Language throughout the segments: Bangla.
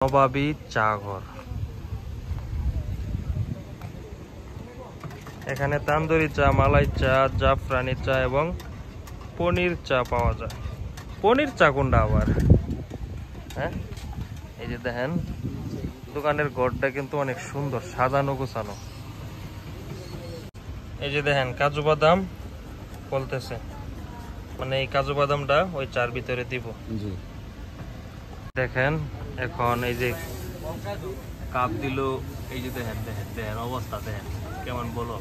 নবাবী চা ঘর। এখানে তান্দুরি চা, মালাই চা, জাফরানি চা এবং পনির চা পাওয়া যায়। পনির চা কোনটা আবার? হ্যাঁ, এই যে দেখেন দোকানের ঘরটা কিন্তু অনেক সুন্দর, সাজানো গোছানো। এই যে দেখেন কাজু বাদাম বলতেছে, মানে এই কাজু বাদামটা ওই চার ভিতরে দিব। দেখেন এখন এই যে কাপ দিল, এই যে দেখেন দেখেন দেখেন অবস্থা দেখেন কেমন বলো।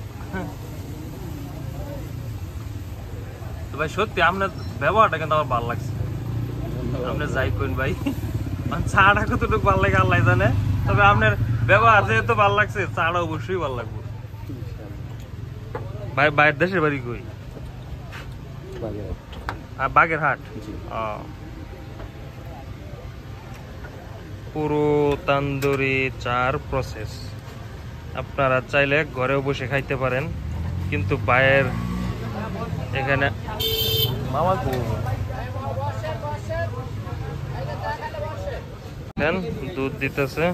তো ভাই সত্যি আপনার ব্যবহারটা কিন্তু আমার ভালো লাগছে। আপনি যাই কইন ভাই, চাটা কতটুকু ভালো লাগে আল্লাহ জানে, তবে আপনার ব্যবহার যেহেতু ভালো লাগছে চাটা অবশ্যই ভালো লাগবে। ভাই বাইরের দেশের বাড়ি কই? বাগেরহাট। পুরো তান্দুরি চার প্রসেস আপনারা চাইলে ঘরেও বসে খাইতে পারেন, কিন্তু বাইরের এখানে মামা দুধ দিতেছে।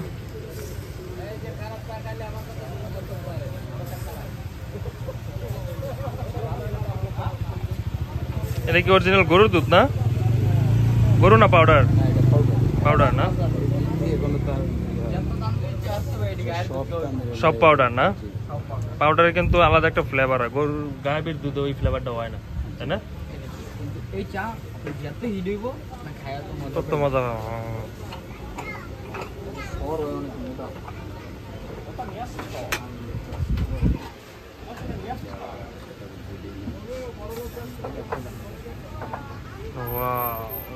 এটা কি অরিজিনাল গরুর দুধ না? গরু না পাউডার? পাউডার না, সব পাউডার না। পাউডারে কিন্তু আলাদা একটা ফ্লেভার হয়, গরুর গাভীর দুধে ওই ফ্লেভারটা হয় না, তাই না? তত মজা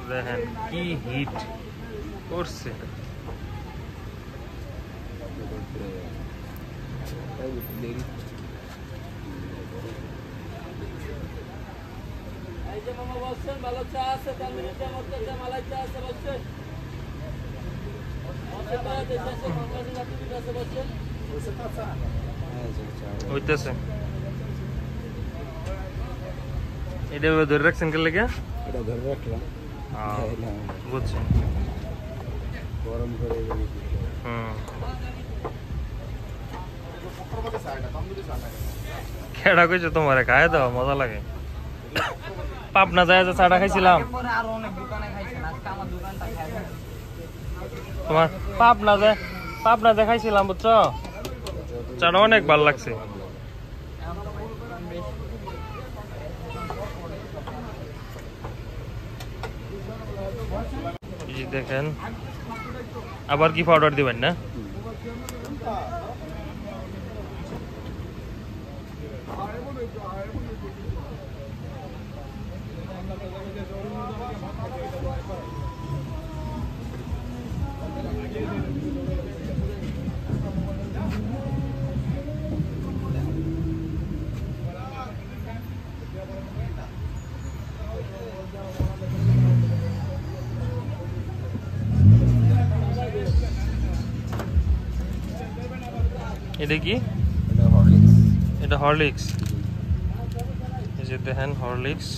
দেখেন কি হিট করছে। হইতেছে এটা ধরে রাখছেন কে লেগে? এটা ধরে রাখলাম, বুঝছি। গরম করে খেড়া কইছে তোমার খায় দাও, মজা লাগে। পাবনা যায় যে চাটা খাইছিলাম, তোমার পাবনা যায় খাইছিলাম বুঝছো, চাটা অনেক ভালো লাগছে। দেখেন আবার কি পাউডার দিবেন না? এটা কি? এটা হরলিক্স। এই যে দেখেন হরলিক্স।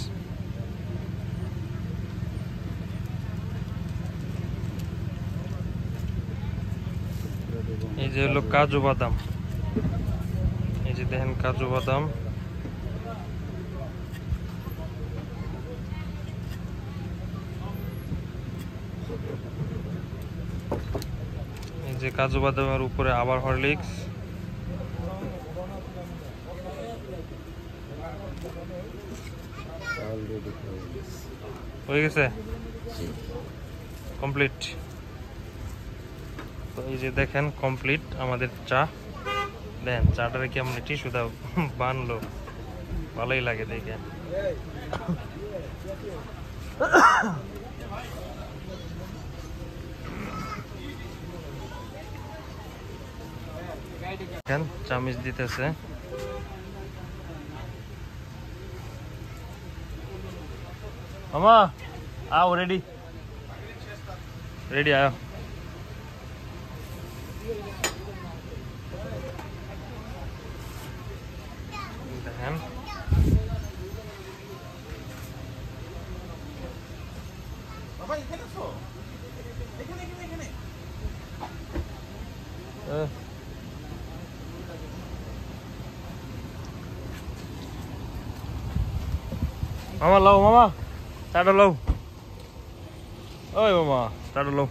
এই যে হলো কাজু বাদাম, এই যে দেখেন কাজু বাদাম। এই যে কাজু বাদামের উপরে আবার হরলিক্স। হয়ে গেছে কমপ্লিট। তো এই যে দেখেন কমপ্লিট আমাদের চা। দেন চাটারে কেমন টিস্যু দাও বানলো, ভালোই লাগে দেখে। চামিচ দিতেছে। মামা আও, রেডি রেডি আয়। দেখেন মামা লও মামা চাটা লও ওই মামা চাটা লও